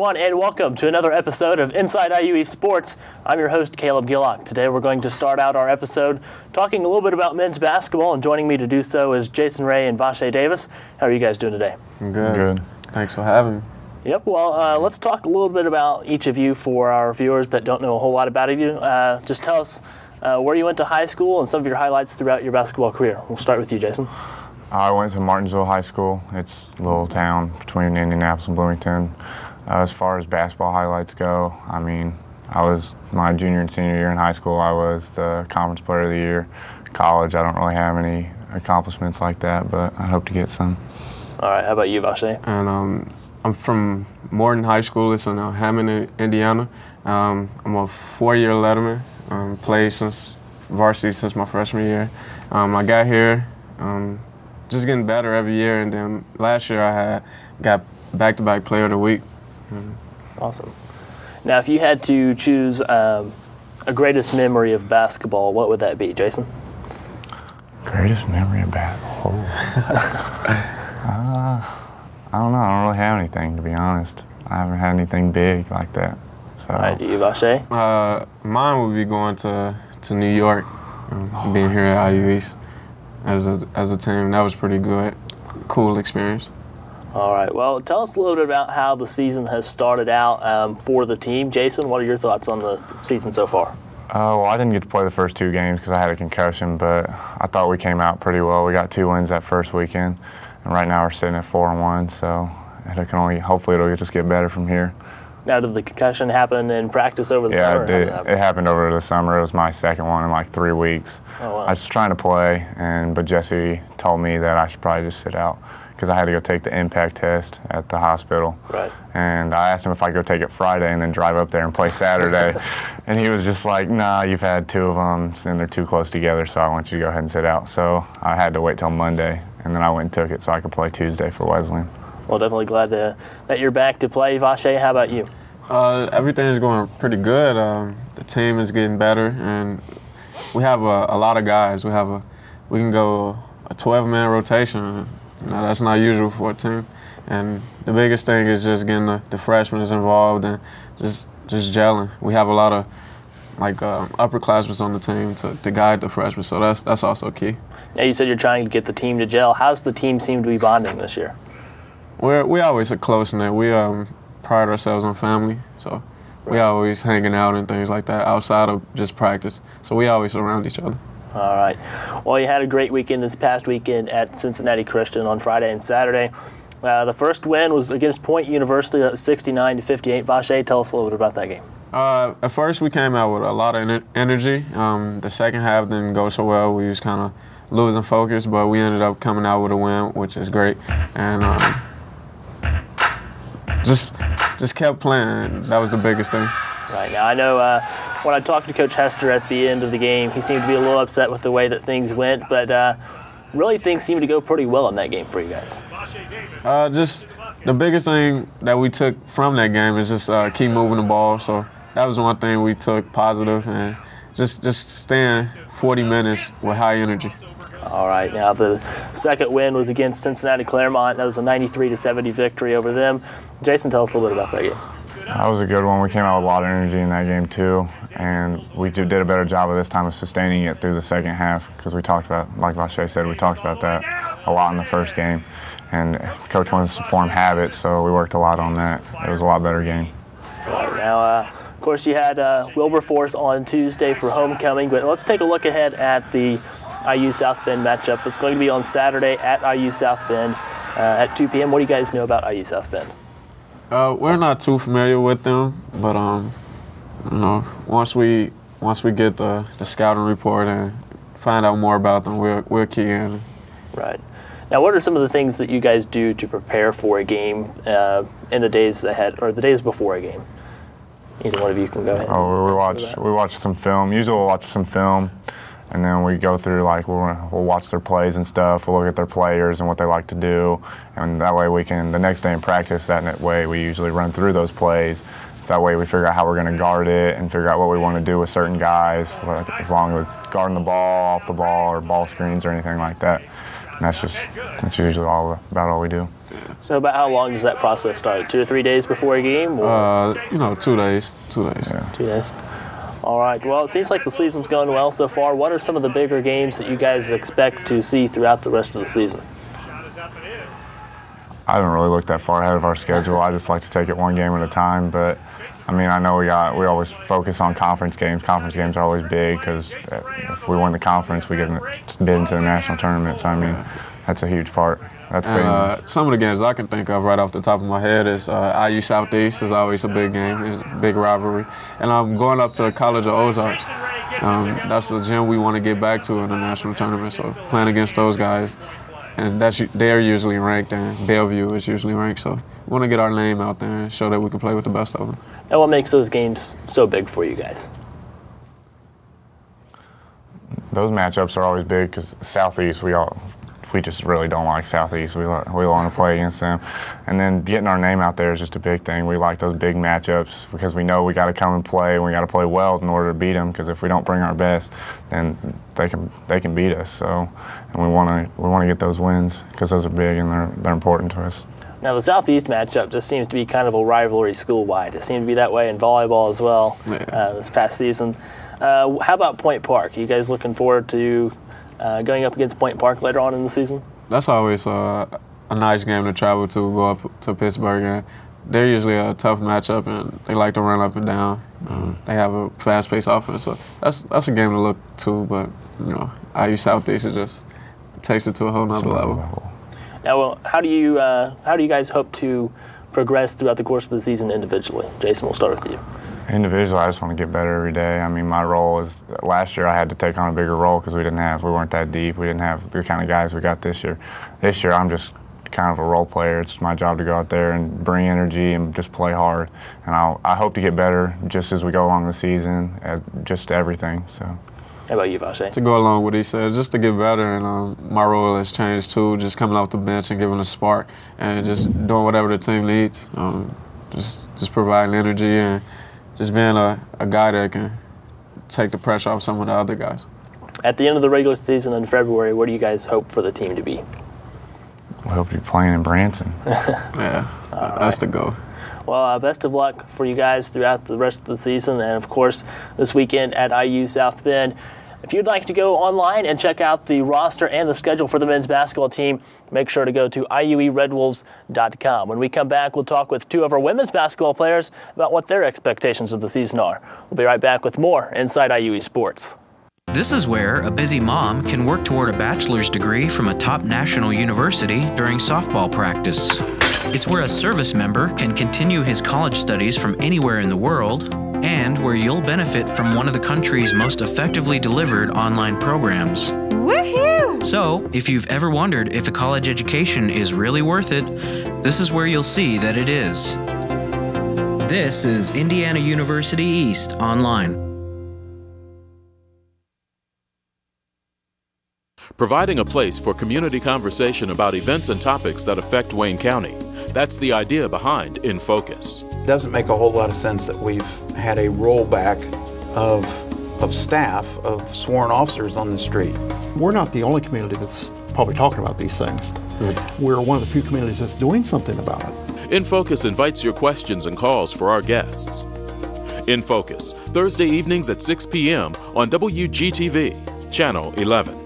everyone, and welcome to another episode of Inside IUE Sports. I'm your host, Caleb Gillock. Today we're going to start out our episode talking a little bit about men's basketball, and joining me to do so is Jason Ray and Vache Davis. How are you guys doing today? I'm good. Good. Thanks for having me. Yep, well, let's talk a little bit about each of you for our viewers that don't know a whole lot about you. Just tell us where you went to high school and some of your highlights throughout your basketball career. We'll start with you, Jason. I went to Martinsville High School. It's a little town between Indianapolis and Bloomington. As far as basketball highlights go, I mean, I was my junior and senior year in high school. I was the conference player of the year. College, I don't really have any accomplishments like that, but I hope to get some. All right, how about you, Vache? And I'm from Morton High School. It's in Hammond, Indiana. I'm a four-year letterman. Played since varsity since my freshman year. I got here just getting better every year, and then last year I got back-to-back player of the week. Awesome. Now, if you had to choose a greatest memory of basketball, what would that be, Jason? Greatest memory of basketball? I don't know. I don't really have anything, to be honest. I haven't had anything big like that. So. All right, do you, Vache? Mine would be going to New York, being here at IU East as a team. That was pretty good. Cool experience. All right. Well, tell us a little bit about how the season has started out for the team. Jason, what are your thoughts on the season so far? Well, I didn't get to play the first two games because I had a concussion, but I thought we came out pretty well. We got 2 wins that first weekend, and right now we're sitting at 4-1. So hopefully it'll just get better from here. Now, did the concussion happen in practice over the summer? Yeah, it happened over the summer. It was my second one in like 3 weeks. Oh, wow. I was trying to play, but Jesse told me that I should probably just sit out because I had to go take the impact test at the hospital. Right. And I asked him if I could go take it Friday and then drive up there and play Saturday. And he was just like, nah, you've had 2 of them, and they're too close together, so I want you to go ahead and sit out. So I had to wait till Monday, and then I went and took it so I could play Tuesday for Wesleyan. Well, definitely glad that you're back to play. Vache, how about you? Everything is going pretty good. The team is getting better, and we have a lot of guys. We can go a 12-man rotation. Now, that's not usual for a team. And the biggest thing is just getting the freshmen involved and just gelling. We have a lot of upperclassmen on the team to guide the freshmen, so that's also key. Now, you said you're trying to get the team to gel. How's the team seem to be bonding this year? We always are close-knit. We pride ourselves on family, so we always hanging out and things like that outside of just practice. So we always around each other. All right. Well, you had a great weekend this past weekend at Cincinnati Christian on Friday and Saturday. The first win was against Point University, 69-58. Vache, tell us a little bit about that game. At first, we came out with a lot of energy. The second half didn't go so well. We was kind of losing focus, but we ended up coming out with a win, which is great. And just kept playing. That was the biggest thing. Right. Now, I know when I talked to Coach Hester at the end of the game, he seemed to be a little upset with the way that things went, but really things seemed to go pretty well in that game for you guys. Just the biggest thing that we took from that game is just keep moving the ball. So that was one thing we took positive, and just staying 40 minutes with high energy. All right. Now, the second win was against Cincinnati Claremont. That was a 93-70 victory over them. Jason, tell us a little bit about that game. That was a good one. We came out with a lot of energy in that game too, and we did a better job of this time of sustaining it through the second half because we talked about, like Vache said, we talked about that a lot in the first game, and Coach wanted us to form habits, so we worked a lot on that. It was a lot better game. Right. Now, of course, you had Wilberforce on Tuesday for homecoming, but let's take a look ahead at the IU South Bend matchup that's going to be on Saturday at IU South Bend at 2 p.m. What do you guys know about IU South Bend? We're not too familiar with them, but once we get the scouting report and find out more about them, we'll key in. Right. Now, what are some of the things that you guys do to prepare for a game in the days ahead or the days before a game? Either one of you can go ahead. We watch some film. Usually we'll watch some film, and then we go through, we'll watch their plays and stuff. We'll look at their players and what they like to do, and that way we can, the next day in practice, that way we usually run through those plays. That way we figure out how we're going to guard it and figure out what we want to do with certain guys, as long as guarding the ball, off the ball, or ball screens or anything like that. that's usually about all we do. So about how long does that process start? 2 to 3 days before a game? Or? 2 days. 2 days. Yeah. 2 days. All right. Well, it seems like the season's going well so far. What are some of the bigger games that you guys expect to see throughout the rest of the season? I haven't really looked that far ahead of our schedule. I just like to take it one game at a time. But I mean, I know we always focus on conference games. Conference games are always big because if we win the conference, we get bid into the national tournament. So I mean, that's a huge part. That's big. Some of the games I can think of right off the top of my head is IU Southeast is always a big game. It's a big rivalry. And I'm going up to College of Ozarks. That's the gym we want to get back to in the national tournament. So playing against those guys. And they're usually ranked, and Bellevue is usually ranked. So we want to get our name out there and show that we can play with the best of them. And what makes those games so big for you guys? Those matchups are always big because Southeast, we just really don't like Southeast. We want to play against them. And then getting our name out there is just a big thing. We like those big matchups because we know we got to come and play, and we got to play well in order to beat them, because if we don't bring our best, then they can beat us. So, and we want to get those wins because those are big and they're important to us. Now, the Southeast matchup just seems to be kind of a rivalry school-wide. It seemed to be that way in volleyball as well this past season. How about Point Park? Are you guys looking forward to going up against Point Park later on in the season? That's always a nice game to travel to, go up to Pittsburgh. And they're usually a tough matchup, and they like to run up and down. They have a fast-paced offense, so that's a game to look to. But IU Southeast just takes it to a whole nother level. Now, how do you guys hope to progress throughout the course of the season individually? Jason, we'll start with you. Individually, I just want to get better every day. I mean, my role is, last year I had to take on a bigger role because we weren't that deep. We didn't have the kind of guys we got this year. This year, I'm just kind of a role player. It's my job to go out there and bring energy and just play hard. And I hope to get better just as we go along the season, at just everything. So. How about you, Vache? To go along with what he said, just to get better, and my role has changed too, just coming off the bench and giving a spark and just doing whatever the team needs. Just providing energy and just being a guy that can take the pressure off some of the other guys. At the end of the regular season in February, what do you guys hope for the team to be? We hope to be playing in Branson. That's the goal. Well, best of luck for you guys throughout the rest of the season, and of course this weekend at IU South Bend. If you'd like to go online and check out the roster and the schedule for the men's basketball team, make sure to go to IUERedwolves.com. When we come back, we'll talk with two of our women's basketball players about what their expectations of the season are. We'll be right back with more Inside IUE Sports. This is where a busy mom can work toward a bachelor's degree from a top national university during softball practice. It's where a service member can continue his college studies from anywhere in the world, and where you'll benefit from one of the country's most effectively delivered online programs. Woohoo! So, if you've ever wondered if a college education is really worth it, this is where you'll see that it is. This is Indiana University East Online. Providing a place for community conversation about events and topics that affect Wayne County. That's the idea behind In Focus. It doesn't make a whole lot of sense that we've had a rollback of staff, of sworn officers on the street. We're not the only community that's probably talking about these things. We're one of the few communities that's doing something about it. In Focus invites your questions and calls for our guests. In Focus, Thursday evenings at 6 p.m. on WGTV, Channel 11.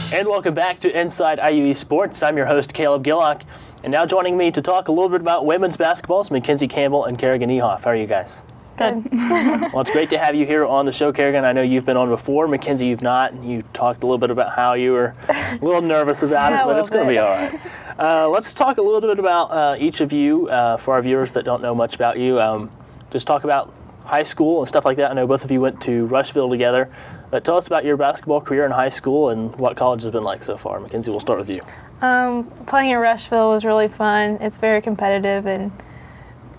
And welcome back to Inside IUE Sports. I'm your host, Caleb Gillock. And now joining me to talk a little bit about women's basketball is Mackenzie Campbell and Kerrigan Ehoff. How are you guys? Good. Well, it's great to have you here on the show, Kerrigan. I know you've been on before. Mackenzie, you've not. You talked a little bit about how you were a little nervous about it, but it's going to be all right. Let's talk a little bit about each of you for our viewers that don't know much about you. Just talk about high school and stuff like that. I know both of you went to Rushville together. But tell us about your basketball career in high school and what college has been like so far. Mackenzie, we'll start with you. Playing at Rushville was really fun. It's very competitive, and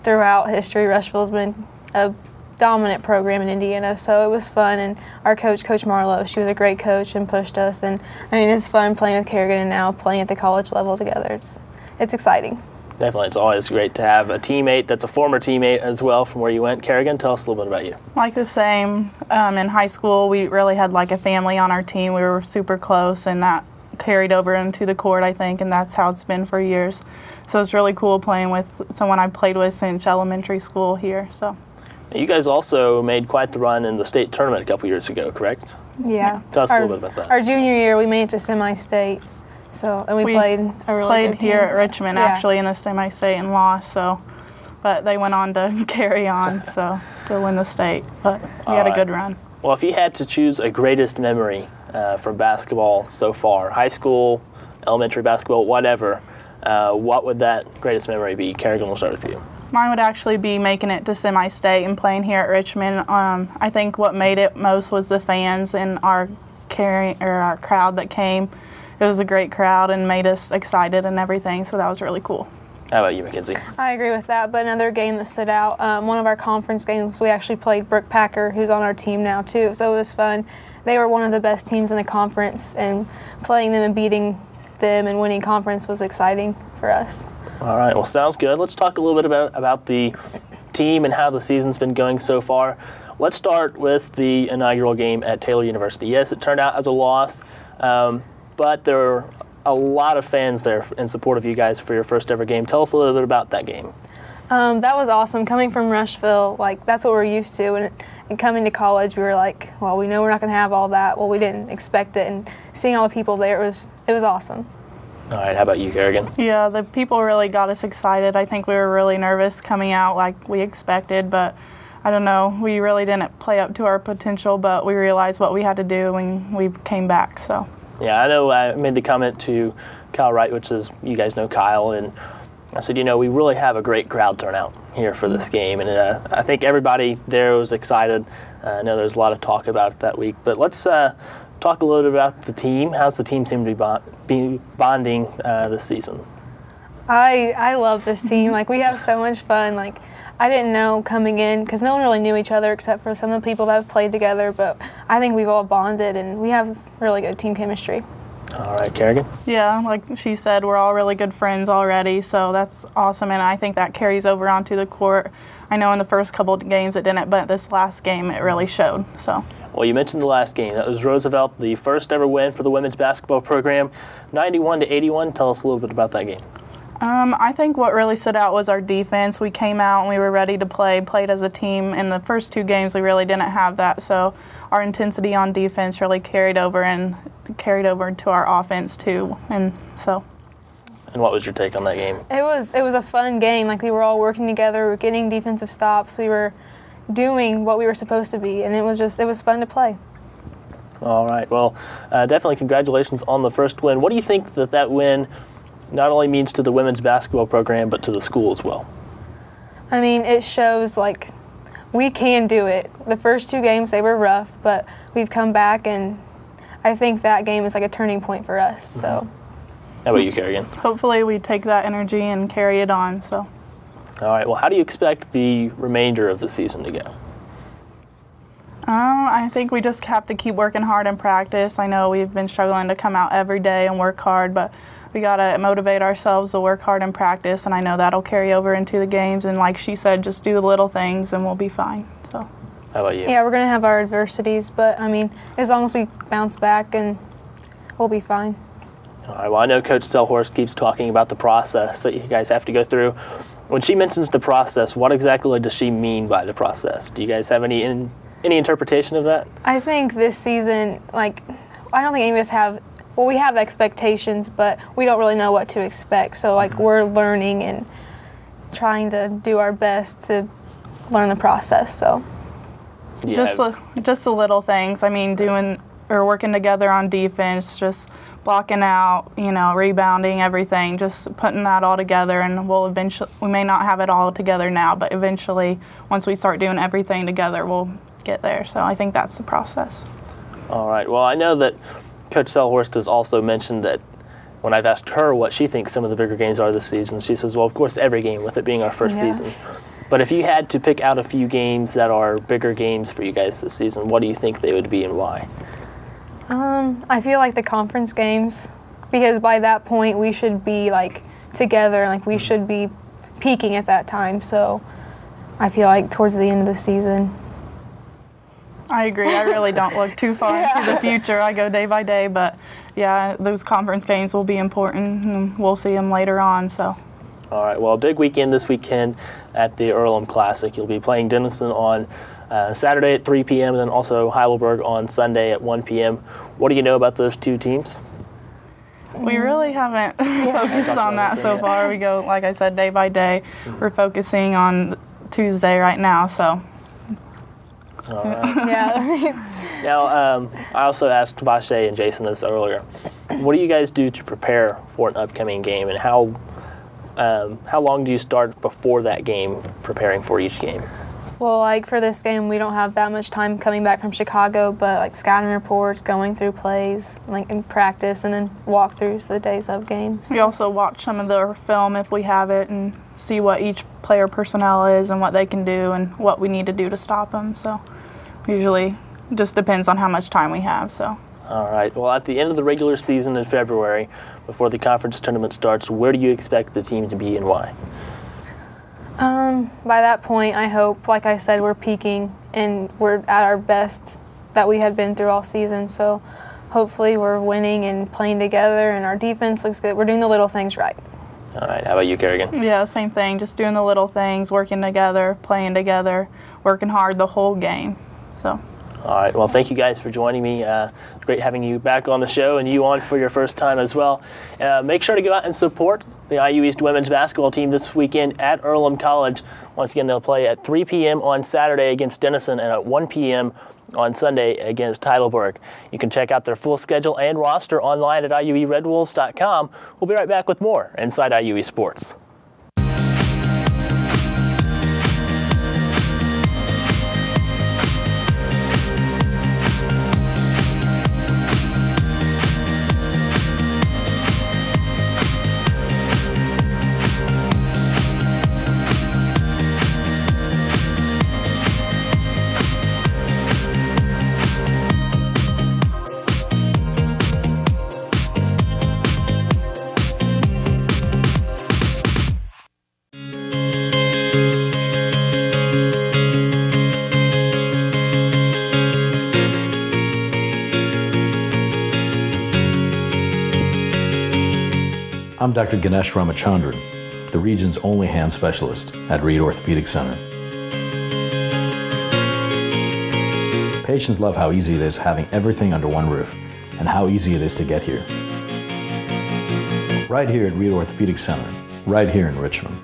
throughout history, Rushville's been a dominant program in Indiana, so it was fun. And our coach, Coach Marlowe, she was a great coach and pushed us. And I mean, it's fun playing with Kerrigan and now playing at the college level together. It's exciting. Definitely. It's always great to have a teammate that's a former teammate as well from where you went. Kerrigan, tell us a little bit about you. Like the same. In high school, we really had like a family on our team. We were super close, and that carried over into the court, I think, and that's how it's been for years. So it's really cool playing with someone I played with since elementary school here. So. You guys also made quite the run in the state tournament a couple years ago, correct? Yeah. Tell us a little bit about that. Our junior year, we made it to semi-state. So, and we played a really good team. Here at Richmond, Yeah. actually, in the semi-state and lost. So, but they went on to carry on, so to win the state. But we had a good run. Well, if you had to choose a greatest memory from basketball so far, high school, elementary basketball, whatever, what would that greatest memory be? Kerrigan, we'll start with you. Mine would actually be making it to semi-state and playing here at Richmond. I think what made it most was the fans and our crowd that came. It was a great crowd and made us excited and everything, so that was really cool. How about you, Mackenzie? I agree with that, but another game that stood out, one of our conference games, we actually played Brook Packer, who's on our team now too, so it was fun. They were one of the best teams in the conference, and playing them and beating them and winning conference was exciting for us. All right, well, sounds good. Let's talk a little bit about the team and how the season's been going so far. Let's start with the inaugural game at Taylor University. Yes, it turned out as a loss, but there were a lot of fans there in support of you guys for your first ever game. Tell us a little bit about that game. That was awesome. Coming from Rushville, like that's what we're used to, and coming to college, we were like, well, we know we're not going to have all that. Well, we didn't expect it, and seeing all the people there, it was awesome. All right, how about you, Kerrigan? Yeah, the people really got us excited. I think we were really nervous coming out like we expected, but I don't know, we really didn't play up to our potential, but we realized what we had to do and we came back, so. Yeah, I know I made the comment to Kyle Wright, which is, you guys know Kyle, and I said, we really have a great crowd turnout here for this game, and I think everybody there was excited. I know there's a lot of talk about it that week, but let's talk a little bit about the team. How's the team seem to be bonding this season? I love this team. Like, we have so much fun. Like, I didn't know coming in, because no one really knew each other except for some of the people that have played together, but I think we've all bonded, and we have really good team chemistry. All right, Kerrigan? Yeah, like she said, we're all really good friends already, so that's awesome, and I think that carries over onto the court. I know in the first couple of games it didn't, but this last game it really showed. So. Well, you mentioned the last game. That was Roosevelt, the first ever win for the women's basketball program, 91-81. Tell us a little bit about that game. I think what really stood out was our defense. We came out and we were ready to played as a team. In the first two games, we really didn't have that, so our intensity on defense really carried over to our offense too, and so. And what was your take on that game? It was a fun game. Like, we were all working together. We were getting defensive stops. We were doing what we were supposed to be, and it was fun to play. All right. Well, definitely congratulations on the first win. What do you think that win not only means to the women's basketball program, but to the school as well? I mean, it shows, like, we can do it. The first two games, they were rough, but we've come back, and I think that game is like a turning point for us. So. How about you, Kerrigan? Hopefully we take that energy and carry it on. So. All right. Well, how do you expect the remainder of the season to go? I think we just have to keep working hard in practice. I know we've been struggling to come out every day and work hard, but we got to motivate ourselves to work hard in practice, and I know that'll carry over into the games. And like she said, just do the little things and we'll be fine. So. How about you? Yeah, we're going to have our adversities, but I mean, as long as we bounce back, and we'll be fine. All right. Well, I know Coach Stelhorst keeps talking about the process that you guys have to go through. When she mentions the process, what exactly does she mean by the process? Do you guys have any interpretation of that? I think this season, like, I don't think any of us have. Well, we have expectations, but we don't really know what to expect. So, like, we're learning and trying to do our best to learn the process. So, just the little things. I mean, working together on defense, just blocking out, rebounding, everything. Just putting that all together, and we may not have it all together now, but eventually, once we start doing everything together, we'll get there. So I think that's the process. All right. Well, I know that Coach Stelhorst has also mentioned that when I've asked her what she thinks some of the bigger games are this season, she says, well, of course, every game, with it being our first season. But if you had to pick out a few games that are bigger games for you guys this season, what do you think they would be and why? I feel like the conference games, because by that point we should be like together. Like we should be peaking at that time. So I feel like towards the end of the season. I agree. I really don't look too far into the future. I go day by day, but yeah, those conference games will be important, and we'll see them later on. So. All right. Well, a big weekend this weekend at the Earlham Classic. You'll be playing Denison on Saturday at 3 p.m. and then also Heidelberg on Sunday at 1 p.m. What do you know about those two teams? We really haven't focused on that so far. We go, like I said, day by day. We're focusing on Tuesday right now, so. All right. Yeah. Now, I also asked Vache and Jason this earlier. What do you guys do to prepare for an upcoming game, and how long do you start before that game preparing for each game? Well, like for this game, we don't have that much time coming back from Chicago, but like scouting reports, going through plays, like in practice, and then walkthroughs the days of games. We also watch some of their film if we have it and see what each player personnel is and what they can do and what we need to do to stop them. So usually just depends on how much time we have. So. All right. Well, at the end of the regular season in February, before the conference tournament starts, where do you expect the team to be and why? By that point, I hope, like I said, we're peaking and we're at our best that we had been through all season. So hopefully we're winning and playing together and our defense looks good. We're doing the little things right. All right. How about you, Kerrigan? Yeah, same thing. Just doing the little things, working together, playing together, working hard the whole game. So. All right. Well, thank you guys for joining me. Great having you back on the show and you on for your first time as well. Make sure to go out and support the IU East women's basketball team this weekend at Earlham College. Once again, they'll play at 3 p.m. on Saturday against Denison and at 1 p.m. on Sunday against Heidelberg. You can check out their full schedule and roster online at IUERedWolves.com. We'll be right back with more Inside IUE Sports. I'm Dr. Ganesh Ramachandran, the region's only hand specialist at Reed Orthopedic Center. Patients love how easy it is having everything under one roof and how easy it is to get here. Right here at Reed Orthopedic Center, right here in Richmond.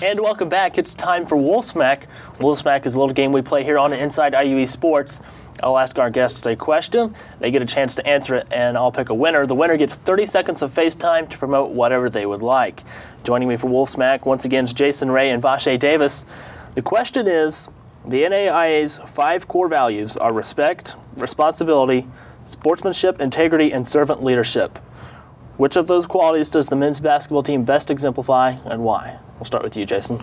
And welcome back. It's time for Wolfsmack. Wolfsmack is a little game we play here on Inside IUE Sports. I'll ask our guests a question. They get a chance to answer it, and I'll pick a winner. The winner gets 30 seconds of face time to promote whatever they would like. Joining me for Wolfsmack once again is Jason Ray and Vache Davis. The question is, the NAIA's 5 core values are respect, responsibility, sportsmanship, integrity, and servant leadership. Which of those qualities does the men's basketball team best exemplify, and why? We'll start with you, Jason.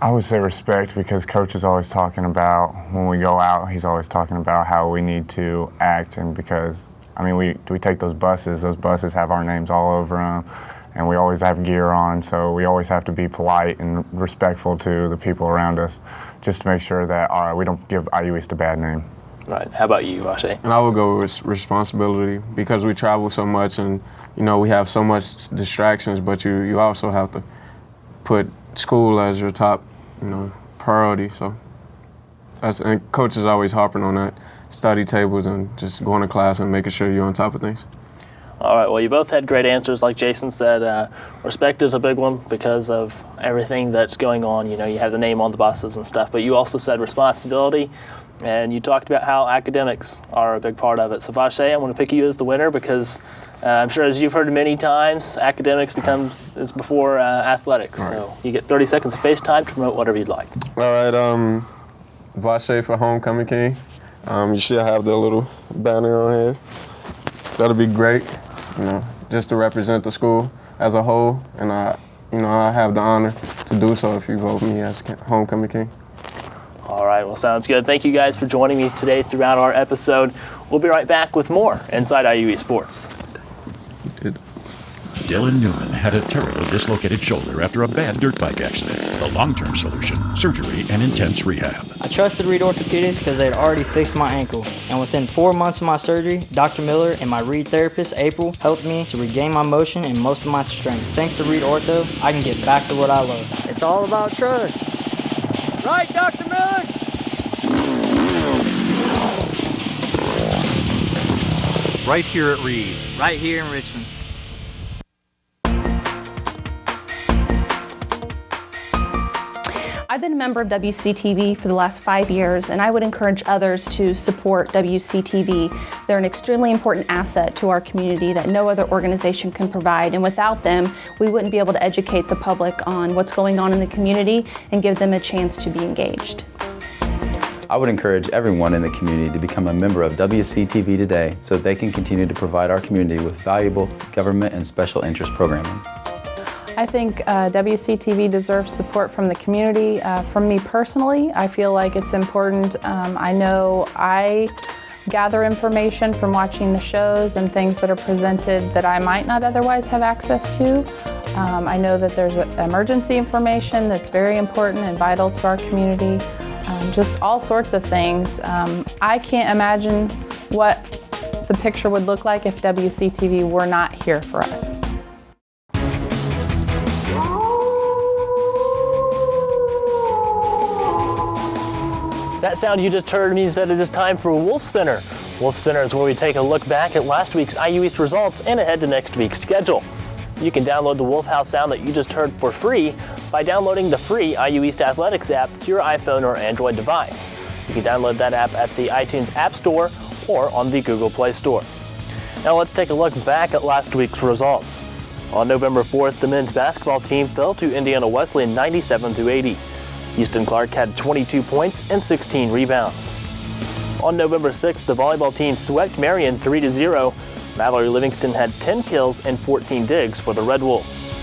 I would say respect, because Coach is always talking about, when we go out, he's always talking about how we need to act, and because, I mean, we take those buses have our names all over them, and we always have gear on, so we always have to be polite and respectful to the people around us, just to make sure that we don't give IU East a bad name. Right. How about you, Vache? And I would go with responsibility, because we travel so much and, you know, we have so much distractions, but you also have to put school as your top, you know, priority. So and Coach is always harping on that, study tables and just going to class and making sure you're on top of things. All right, well, you both had great answers. Like Jason said, respect is a big one because of everything that's going on. You know, you have the name on the buses and stuff, but you also said responsibility, and you talked about how academics are a big part of it. So Vache, I'm going to pick you as the winner because I'm sure, as you've heard many times, academics is before athletics. Right. So you get 30 seconds of face time to promote whatever you'd like. All right, Vache for Homecoming King. You should have the little banner on here. That'll be great, you know, just to represent the school as a whole. And I have the honor to do so if you vote me as Homecoming King. All right, well, sounds good. Thank you guys for joining me today throughout our episode. We'll be right back with more Inside IUE Sports. Dylan Newman had a terrible dislocated shoulder after a bad dirt bike accident. The long-term solution, surgery and intense rehab. I trusted Reed Orthopedics because they had already fixed my ankle. And within 4 months of my surgery, Dr. Miller and my Reed therapist, April, helped me to regain my motion and most of my strength. Thanks to Reed Ortho, I can get back to what I love. It's all about trust. Right, Dr. Miller? Right here at Reed. Right here in Richmond. I've been a member of WCTV for the last 5 years, and I would encourage others to support WCTV. They're an extremely important asset to our community that no other organization can provide, and without them, we wouldn't be able to educate the public on what's going on in the community and give them a chance to be engaged. I would encourage everyone in the community to become a member of WCTV today so they can continue to provide our community with valuable government and special interest programming. I think WCTV deserves support from the community. From me personally, I feel like it's important. I know I gather information from watching the shows and things that are presented that I might not otherwise have access to. I know that there's emergency information that's very important and vital to our community. Just all sorts of things. I can't imagine what the picture would look like if WCTV were not here for us. That sound you just heard means that it is time for Wolf Center. Wolf Center is where we take a look back at last week's IU East results and ahead to next week's schedule. You can download the Wolf House sound that you just heard for free by downloading the free IU East Athletics app to your iPhone or Android device. You can download that app at the iTunes App Store or on the Google Play Store. Now let's take a look back at last week's results. On November 4th, the men's basketball team fell to Indiana Wesleyan 97-80. Houston Clark had 22 points and 16 rebounds. On November 6th, the volleyball team swept Marion 3-0. Mallory Livingston had 10 kills and 14 digs for the Red Wolves.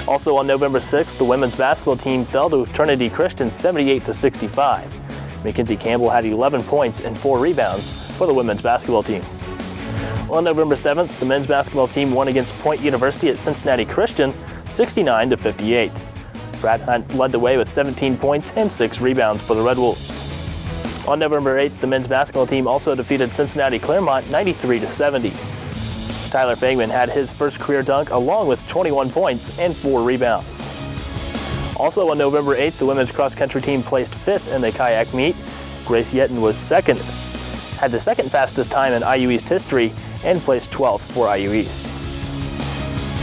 Also on November 6th, the women's basketball team fell to Trinity Christian 78-65. Mackenzie Campbell had 11 points and 4 rebounds for the women's basketball team. On November 7th, the men's basketball team won against Point University at Cincinnati Christian 69-58. Brad Hunt led the way with 17 points and 6 rebounds for the Red Wolves. On November 8th, the men's basketball team also defeated Cincinnati Claremont 93-70. Tyler Fagman had his first career dunk along with 21 points and 4 rebounds. Also on November 8th, the women's cross-country team placed 5th in the kayak meet. Grace Yetten was second, had the second fastest time in IU East history, and placed 12th for IU East.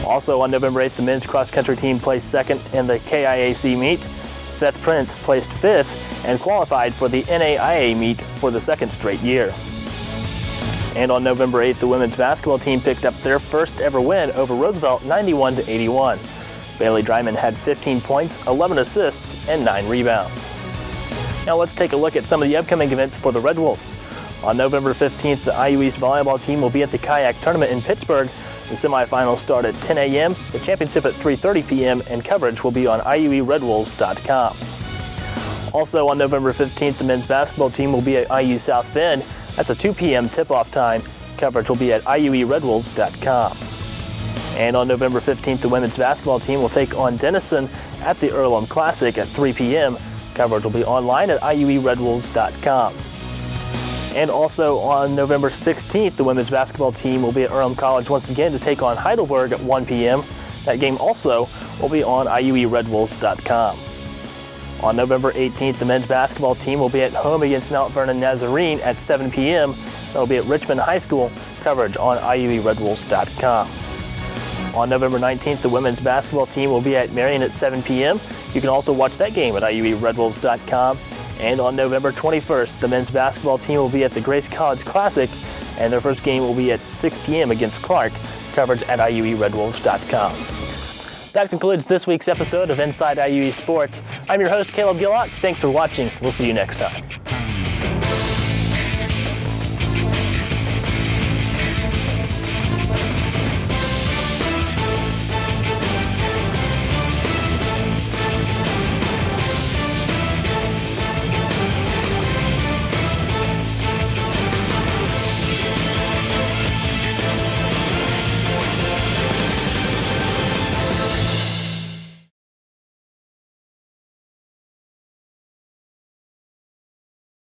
Also on November 8th, the men's cross-country team placed second in the KIAC meet. Seth Prince placed 5th and qualified for the NAIA meet for the second straight year. And on November 8th, the women's basketball team picked up their first ever win over Roosevelt 91-81. Bailey Dryman had 15 points, 11 assists, and 9 rebounds. Now let's take a look at some of the upcoming events for the Red Wolves. On November 15th, the IU East volleyball team will be at the kayak tournament in Pittsburgh. The semifinals start at 10 a.m., the championship at 3:30 p.m., and coverage will be on IUERedwolves.com. Also on November 15th, the men's basketball team will be at IU South Bend. That's a 2 p.m. tip-off time. Coverage will be at IUERedwolves.com. And on November 15th, the women's basketball team will take on Denison at the Earlham Classic at 3 p.m. Coverage will be online at IUERedwolves.com. And also on November 16th, the women's basketball team will be at Earlham College once again to take on Heidelberg at 1 p.m. That game also will be on IUERedwolves.com. On November 18th, the men's basketball team will be at home against Mount Vernon Nazarene at 7 p.m. That will be at Richmond High School. Coverage on IUERedwolves.com. On November 19th, the women's basketball team will be at Marion at 7 p.m. You can also watch that game at IUERedwolves.com. And on November 21st, the men's basketball team will be at the Grace College Classic, and their first game will be at 6 p.m. against Clark. Coverage at IUERedwolves.com. That concludes this week's episode of Inside IUE Sports. I'm your host, Caleb Gillock. Thanks for watching. We'll see you next time.